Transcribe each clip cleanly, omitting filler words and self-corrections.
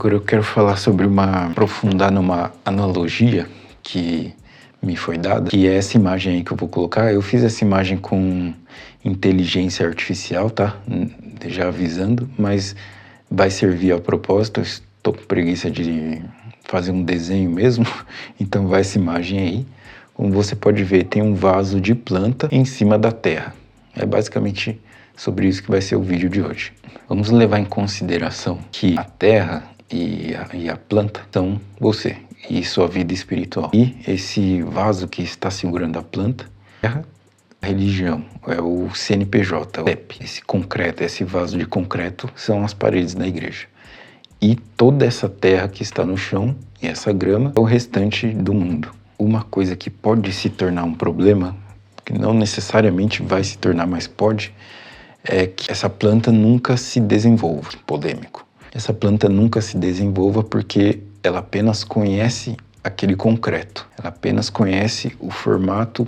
Agora eu quero falar sobre aprofundar numa analogia que me foi dada, que é essa imagem aí que eu vou colocar. Eu fiz essa imagem com inteligência artificial, tá? Já avisando, mas vai servir ao propósito. Eu estou com preguiça de fazer um desenho mesmo, então vai essa imagem aí. Como você pode ver, tem um vaso de planta em cima da terra. É basicamente sobre isso que vai ser o vídeo de hoje. Vamos levar em consideração que a terra e a planta são você e sua vida espiritual. E esse vaso que está segurando a planta, a religião, é o CNPJ, o CEP. Esse concreto, esse vaso de concreto são as paredes da igreja. E toda essa terra que está no chão e essa grama é o restante do mundo. Uma coisa que pode se tornar um problema, que não necessariamente vai se tornar, mas pode, é que essa planta nunca se desenvolva. Polêmico. Essa planta nunca se desenvolva porque ela apenas conhece aquele concreto. Ela apenas conhece o formato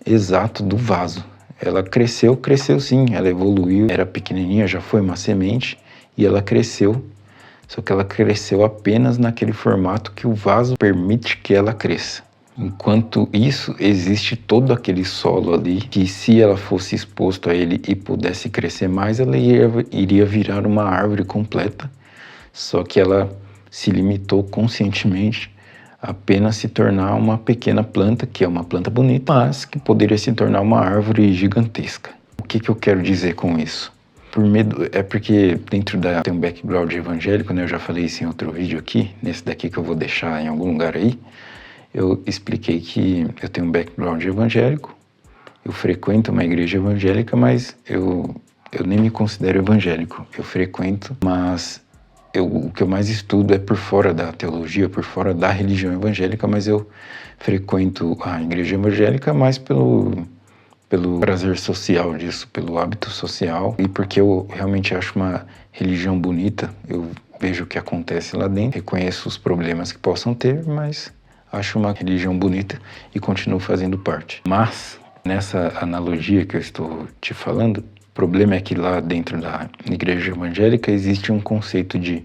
exato do vaso. Ela cresceu sim, ela evoluiu, era pequenininha, já foi uma semente e ela cresceu. Só que ela cresceu apenas naquele formato que o vaso permite que ela cresça. Enquanto isso, existe todo aquele solo ali que, se ela fosse exposto a ele e pudesse crescer mais, ela iria virar uma árvore completa. Só que ela se limitou conscientemente a apenas se tornar uma pequena planta, que é uma planta bonita, mas que poderia se tornar uma árvore gigantesca. O que eu quero dizer com isso? Por medo, é porque tem um background evangélico, né? Eu já falei isso em outro vídeo aqui, nesse daqui que eu vou deixar em algum lugar aí. Eu expliquei que eu tenho um background evangélico, eu frequento uma igreja evangélica, mas eu nem me considero evangélico. Eu frequento, mas o que eu mais estudo é por fora da teologia, por fora da religião evangélica, mas eu frequento a igreja evangélica mais pelo prazer social disso, pelo hábito social e porque eu realmente acho uma religião bonita. Eu vejo o que acontece lá dentro, reconheço os problemas que possam ter, mas acho uma religião bonita e continuo fazendo parte. Mas, nessa analogia que eu estou te falando, o problema é que lá dentro da igreja evangélica existe um conceito de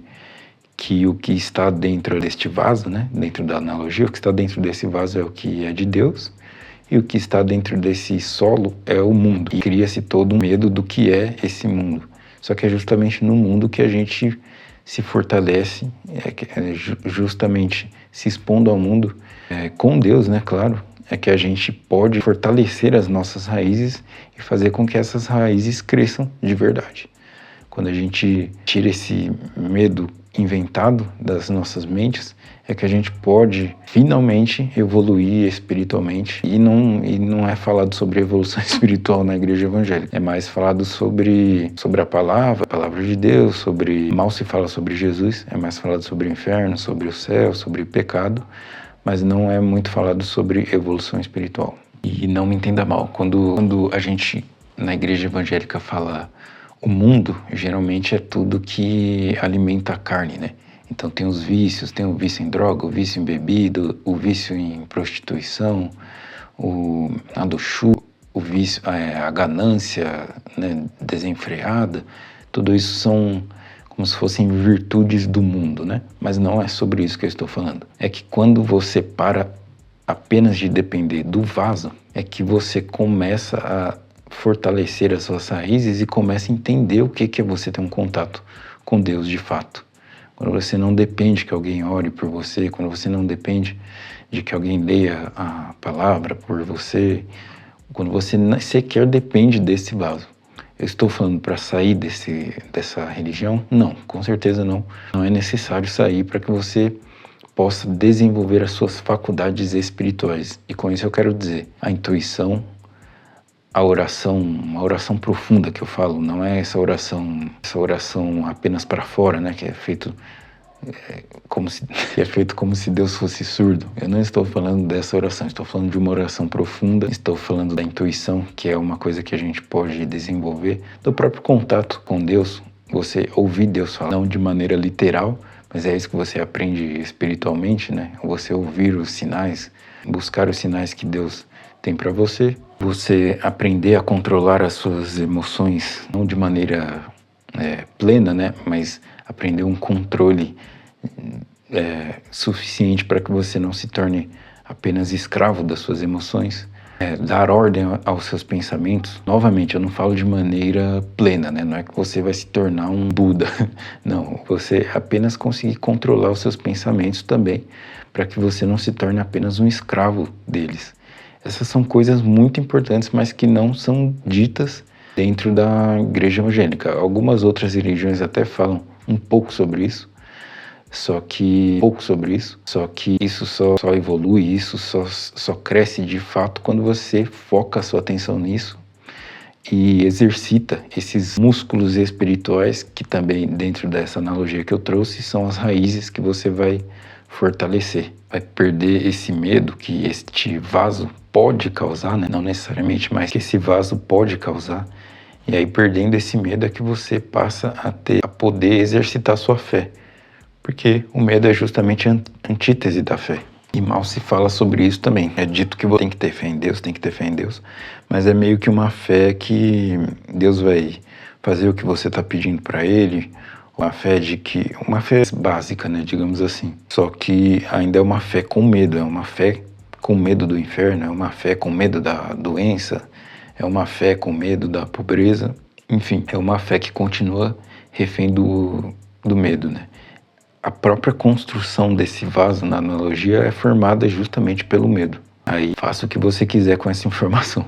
que o que está dentro deste vaso, né, dentro da analogia, o que está dentro desse vaso é o que é de Deus, e o que está dentro desse solo é o mundo. E cria-se todo um medo do que é esse mundo. Só que é justamente no mundo que a gente se fortalece, justamente se expondo ao mundo, com Deus, né, claro, é que a gente pode fortalecer as nossas raízes e fazer com que essas raízes cresçam de verdade. Quando a gente tira esse medo inventado das nossas mentes, é que a gente pode finalmente evoluir espiritualmente. E não é falado sobre evolução espiritual na igreja evangélica. É mais falado sobre a palavra de Deus, mal se fala sobre Jesus, é mais falado sobre o inferno, sobre o céu, sobre o pecado, mas não é muito falado sobre evolução espiritual. E não me entenda mal, quando a gente na igreja evangélica fala o mundo, geralmente é tudo que alimenta a carne, né? Então tem os vícios, tem o vício em droga, o vício em bebida, o vício em prostituição, a luxúria, o vício, a ganância, né, desenfreada. Tudo isso são como se fossem virtudes do mundo, né? Mas não é sobre isso que eu estou falando. É que quando você para apenas de depender do vaso, é que você começa a fortalecer as suas raízes e começa a entender o que é você ter um contato com Deus de fato. Quando você não depende que alguém ore por você, quando você não depende de que alguém leia a palavra por você, quando você sequer depende desse vaso. Eu estou falando para sair dessa religião? Não, com certeza não. Não é necessário sair para que você possa desenvolver as suas faculdades espirituais. E com isso eu quero dizer, a intuição, uma oração profunda que eu falo, não é essa oração apenas para fora, né, que é feito como se Deus fosse surdo. Eu não estou falando dessa oração, estou falando de uma oração profunda, estou falando da intuição, que é uma coisa que a gente pode desenvolver, do próprio contato com Deus, você ouvir Deus falar, não de maneira literal, mas é isso que você aprende espiritualmente, né, você ouvir os sinais, buscar os sinais que Deus tem para você aprender a controlar as suas emoções, não de maneira plena, né? Mas aprender um controle suficiente para que você não se torne apenas escravo das suas emoções. Dar ordem aos seus pensamentos. Novamente, eu não falo de maneira plena, né? Não é que você vai se tornar um Buda. Não, você apenas conseguir controlar os seus pensamentos também, para que você não se torne apenas um escravo deles. Essas são coisas muito importantes, mas que não são ditas dentro da igreja evangélica. Algumas outras religiões até falam um pouco sobre isso, só que isso só evolui, isso só cresce de fato quando você foca a sua atenção nisso e exercita esses músculos espirituais, que também, dentro dessa analogia que eu trouxe, são as raízes que você vai fortalecer. Vai perder esse medo que este vaso pode causar, né? Não necessariamente, mas que esse vaso pode causar. E aí, perdendo esse medo, é que você passa a poder exercitar a sua fé. Porque o medo é justamente a antítese da fé. E mal se fala sobre isso também. É dito que você tem que ter fé em Deus, tem que ter fé em Deus, mas é meio que uma fé que Deus vai fazer o que você está pedindo para Ele, uma fé básica, né, digamos assim. Só que ainda é uma fé com medo, é uma fé com medo do inferno, é uma fé com medo da doença, é uma fé com medo da pobreza, enfim, é uma fé que continua refém do medo, né? A própria construção desse vaso, na analogia, é formada justamente pelo medo. Aí faça o que você quiser com essa informação.